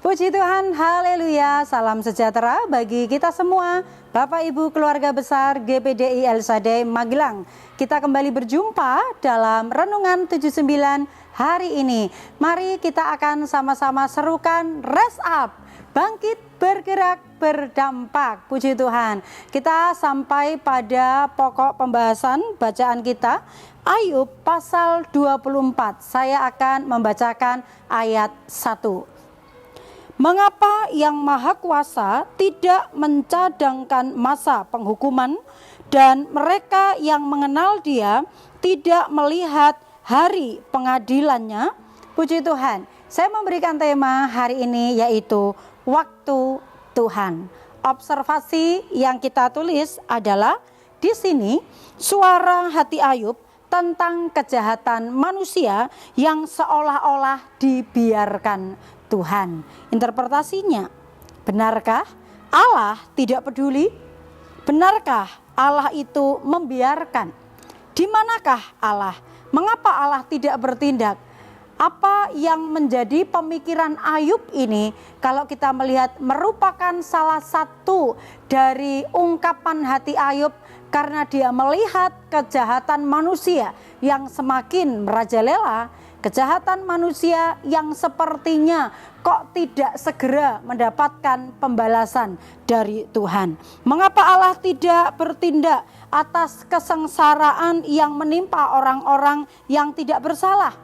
Puji Tuhan, haleluya, salam sejahtera bagi kita semua, Bapak Ibu keluarga besar GPDI El Shaddai Magelang. Kita kembali berjumpa dalam Renungan 79 hari ini. Mari kita akan sama-sama serukan Rise Up, bangkit, bergerak, berdampak. Puji Tuhan. Kita sampai pada pokok pembahasan bacaan kita, Ayub pasal 24. Saya akan membacakan ayat 1. Mengapa Yang Maha Kuasa tidak mencadangkan masa penghukuman, dan mereka yang mengenal Dia tidak melihat hari pengadilannya? Puji Tuhan. Saya memberikan tema hari ini yaitu waktu Tuhan. Observasi yang kita tulis adalah di sini suara hati Ayub tentang kejahatan manusia yang seolah-olah dibiarkan Tuhan. Interpretasinya, benarkah Allah tidak peduli? Benarkah Allah itu membiarkan? Di manakah Allah? Mengapa Allah tidak bertindak? Apa yang menjadi pemikiran Ayub ini, kalau kita melihat, merupakan salah satu dari ungkapan hati Ayub karena dia melihat kejahatan manusia yang semakin merajalela, kejahatan manusia yang sepertinya kok tidak segera mendapatkan pembalasan dari Tuhan. Mengapa Allah tidak bertindak atas kesengsaraan yang menimpa orang-orang yang tidak bersalah?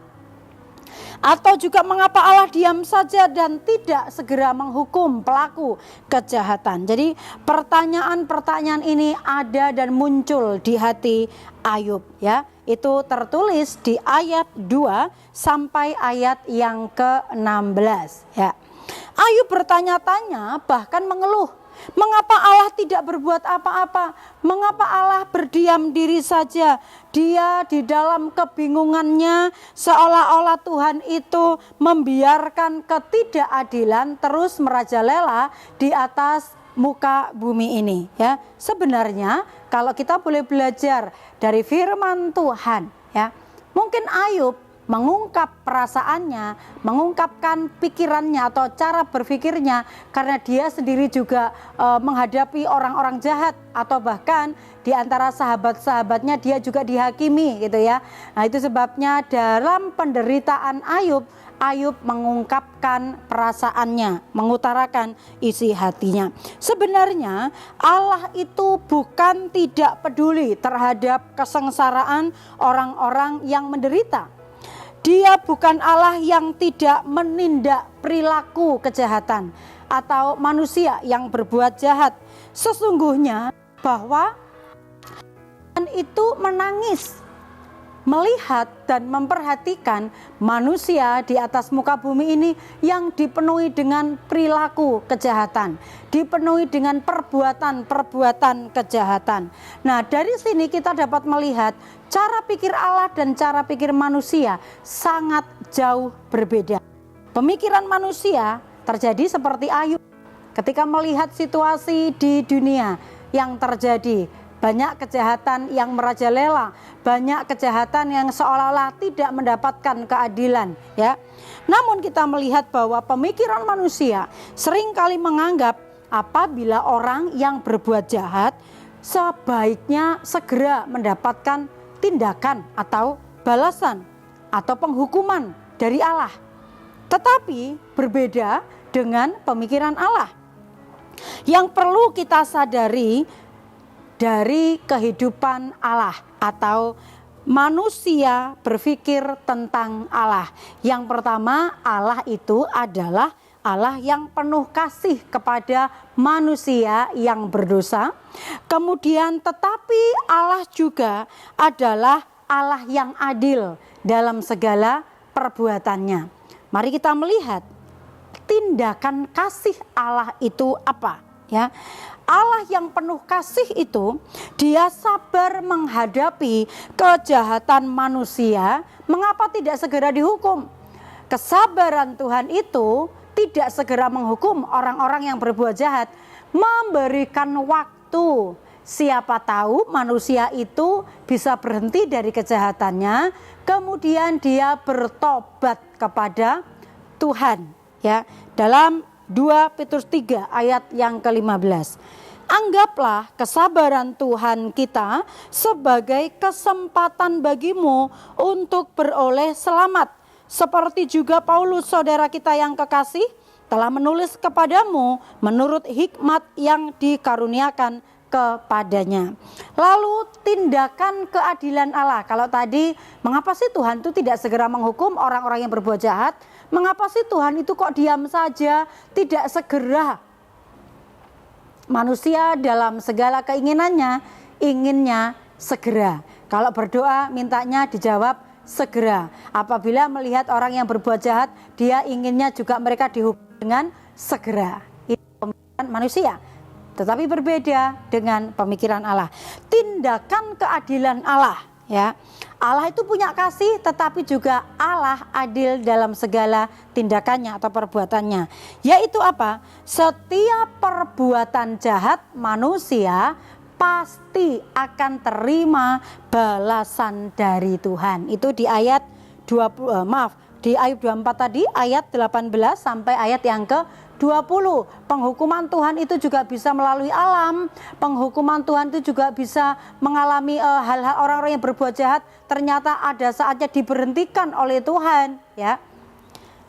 Atau juga mengapa Allah diam saja dan tidak segera menghukum pelaku kejahatan? Jadi pertanyaan-pertanyaan ini ada dan muncul di hati Ayub, ya. Itu tertulis di ayat 2 sampai ayat yang ke-16, ya. Ayub bertanya-tanya, bahkan mengeluh. Mengapa Allah tidak berbuat apa-apa? Mengapa Allah berdiam diri saja? Dia di dalam kebingungannya, seolah-olah Tuhan itu membiarkan ketidakadilan terus merajalela di atas muka bumi ini, ya. Sebenarnya kalau kita boleh belajar dari firman Tuhan, ya, mungkin Ayub mengungkap perasaannya, mengungkapkan pikirannya atau cara berpikirnya karena dia sendiri juga menghadapi orang-orang jahat, atau bahkan di antara sahabat-sahabatnya dia juga dihakimi, gitu ya. Nah, itu sebabnya dalam penderitaan Ayub mengungkapkan perasaannya, mengutarakan isi hatinya. Sebenarnya Allah itu bukan tidak peduli terhadap kesengsaraan orang-orang yang menderita. Dia bukan Allah yang tidak menindak perilaku kejahatan atau manusia yang berbuat jahat. Sesungguhnya bahwa Tuhan itu menangis melihat dan memperhatikan manusia di atas muka bumi ini yang dipenuhi dengan perilaku kejahatan, dipenuhi dengan perbuatan-perbuatan kejahatan. Nah, dari sini kita dapat melihat cara pikir Allah dan cara pikir manusia sangat jauh berbeda. Pemikiran manusia terjadi seperti Ayub ketika melihat situasi di dunia yang terjadi. Banyak kejahatan yang merajalela, banyak kejahatan yang seolah-olah tidak mendapatkan keadilan, ya. Namun kita melihat bahwa pemikiran manusia seringkali menganggap apabila orang yang berbuat jahat sebaiknya segera mendapatkan tindakan atau balasan atau penghukuman dari Allah. Tetapi berbeda dengan pemikiran Allah. Yang perlu kita sadari dari kehidupan Allah atau manusia berpikir tentang Allah. Yang pertama, Allah itu adalah Allah yang penuh kasih kepada manusia yang berdosa. Kemudian tetapi Allah juga adalah Allah yang adil dalam segala perbuatannya. Mari kita melihat tindakan kasih Allah itu apa, ya. Allah yang penuh kasih itu, dia sabar menghadapi kejahatan manusia. Mengapa tidak segera dihukum? Kesabaran Tuhan itu tidak segera menghukum orang-orang yang berbuat jahat, memberikan waktu. Siapa tahu manusia itu bisa berhenti dari kejahatannya, kemudian dia bertobat kepada Tuhan, ya. Dalam 2 Petrus 3 ayat yang ke-15. Anggaplah kesabaran Tuhan kita sebagai kesempatan bagimu untuk beroleh selamat. Seperti juga Paulus saudara kita yang kekasih telah menulis kepadamu menurut hikmat yang dikaruniakan kepadanya. Lalu tindakan keadilan Allah. Kalau tadi mengapa sih Tuhan itu tidak segera menghukum orang-orang yang berbuat jahat? Mengapa sih Tuhan itu kok diam saja, tidak segera? Manusia dalam segala keinginannya, inginnya segera. Kalau berdoa mintanya dijawab segera. Apabila melihat orang yang berbuat jahat, dia inginnya juga mereka dihukum dengan segera. Itu pemikiran manusia. Tetapi berbeda dengan pemikiran Allah. Tindakan keadilan Allah, ya. Allah itu punya kasih, tetapi juga Allah adil dalam segala tindakannya atau perbuatannya. Yaitu apa? Setiap perbuatan jahat manusia pasti akan terima balasan dari Tuhan. Itu di ayat 20, di Ayub 24 tadi, ayat 18 sampai ayat yang ke-20. Penghukuman Tuhan itu juga bisa melalui alam. Penghukuman Tuhan itu juga bisa mengalami hal-hal orang-orang yang berbuat jahat. Ternyata ada saatnya diberhentikan oleh Tuhan, ya.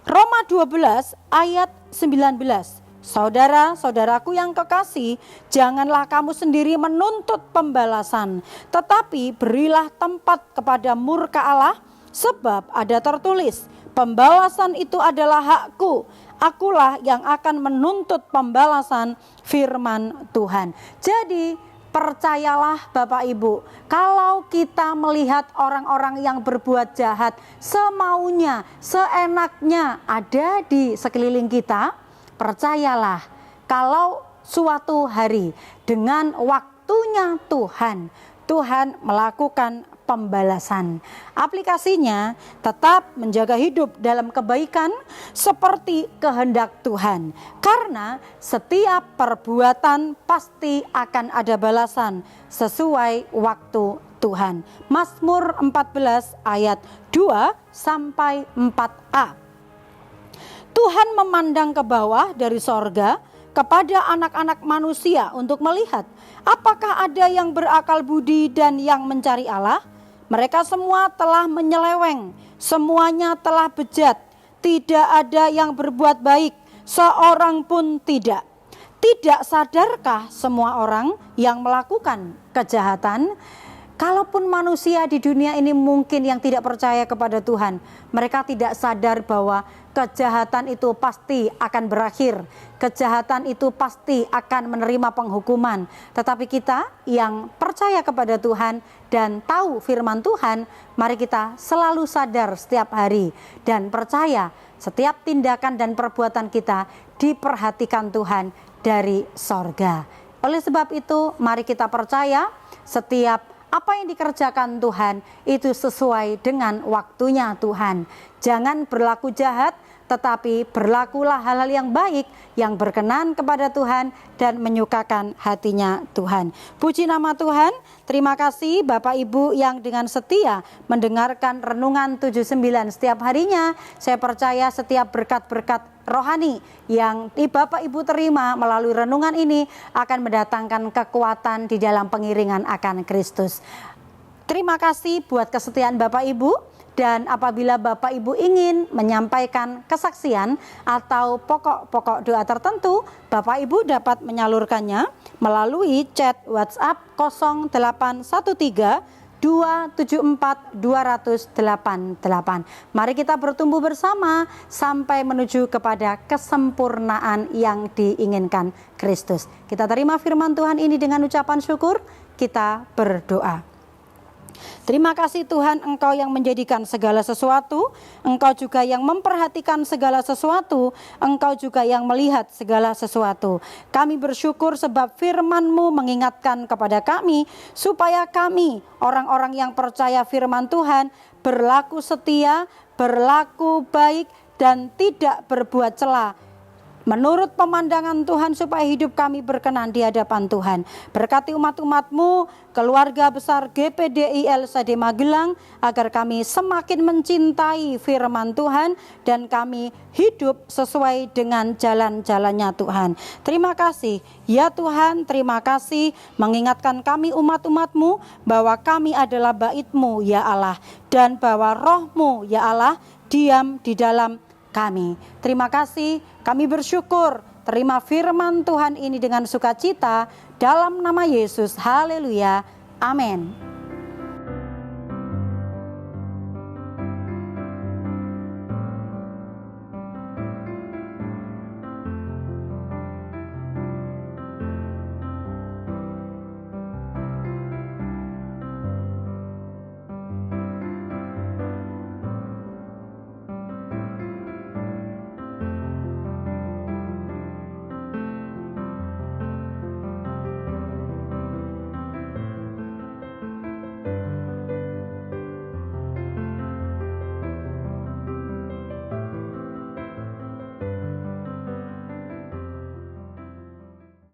Roma 12 ayat 19. Saudara-saudaraku yang kekasih, janganlah kamu sendiri menuntut pembalasan, tetapi berilah tempat kepada murka Allah, sebab ada tertulis, pembalasan itu adalah hakku, akulah yang akan menuntut pembalasan, firman Tuhan. Jadi percayalah Bapak Ibu, kalau kita melihat orang-orang yang berbuat jahat semaunya, seenaknya ada di sekeliling kita, percayalah kalau suatu hari dengan waktunya Tuhan, Tuhan melakukan pembalasan. Aplikasinya tetap menjaga hidup dalam kebaikan seperti kehendak Tuhan. Karena setiap perbuatan pasti akan ada balasan sesuai waktu Tuhan. Mazmur 14 ayat 2 sampai 4a. Tuhan memandang ke bawah dari sorga kepada anak-anak manusia untuk melihat apakah ada yang berakal budi dan yang mencari Allah. Mereka semua telah menyeleweng, semuanya telah bejat, tidak ada yang berbuat baik, seorang pun tidak. Tidak sadarkah semua orang yang melakukan kejahatan? Kalaupun manusia di dunia ini mungkin yang tidak percaya kepada Tuhan, mereka tidak sadar bahwa kejahatan itu pasti akan berakhir. Kejahatan itu pasti akan menerima penghukuman. Tetapi kita yang percaya kepada Tuhan dan tahu firman Tuhan, mari kita selalu sadar setiap hari dan percaya setiap tindakan dan perbuatan kita diperhatikan Tuhan dari sorga. Oleh sebab itu, mari kita percaya setiap apa yang dikerjakan Tuhan itu sesuai dengan waktunya Tuhan. Jangan berlaku jahat, tetapi berlakulah hal-hal yang baik, yang berkenan kepada Tuhan dan menyukakan hatinya Tuhan. Puji nama Tuhan. Terima kasih Bapak Ibu yang dengan setia mendengarkan Renungan 79 setiap harinya. Saya percaya setiap berkat-berkat rohani yang Bapak Ibu terima melalui renungan ini akan mendatangkan kekuatan di dalam pengiringan akan Kristus. Terima kasih buat kesetiaan Bapak Ibu. Dan apabila Bapak Ibu ingin menyampaikan kesaksian atau pokok-pokok doa tertentu, Bapak Ibu dapat menyalurkannya melalui chat WhatsApp 0813 274 288. Mari kita bertumbuh bersama sampai menuju kepada kesempurnaan yang diinginkan Kristus. Kita terima firman Tuhan ini dengan ucapan syukur, kita berdoa. Terima kasih Tuhan, Engkau yang menjadikan segala sesuatu, Engkau juga yang memperhatikan segala sesuatu, Engkau juga yang melihat segala sesuatu. Kami bersyukur sebab firman-Mu mengingatkan kepada kami, supaya kami, orang-orang yang percaya firman Tuhan, berlaku setia, berlaku baik, dan tidak berbuat cela menurut pemandangan Tuhan, supaya hidup kami berkenan di hadapan Tuhan. Berkati umat-umat-Mu, keluarga besar GPDI LSAD Magelang, agar kami semakin mencintai firman Tuhan dan kami hidup sesuai dengan jalan-jalannya Tuhan. Terima kasih ya Tuhan, terima kasih mengingatkan kami umat-umat-Mu bahwa kami adalah bait-Mu ya Allah, dan bahwa Roh-Mu ya Allah diam di dalam kami. Terima kasih, kami bersyukur terima firman Tuhan ini dengan sukacita dalam nama Yesus. Haleluya. Amin.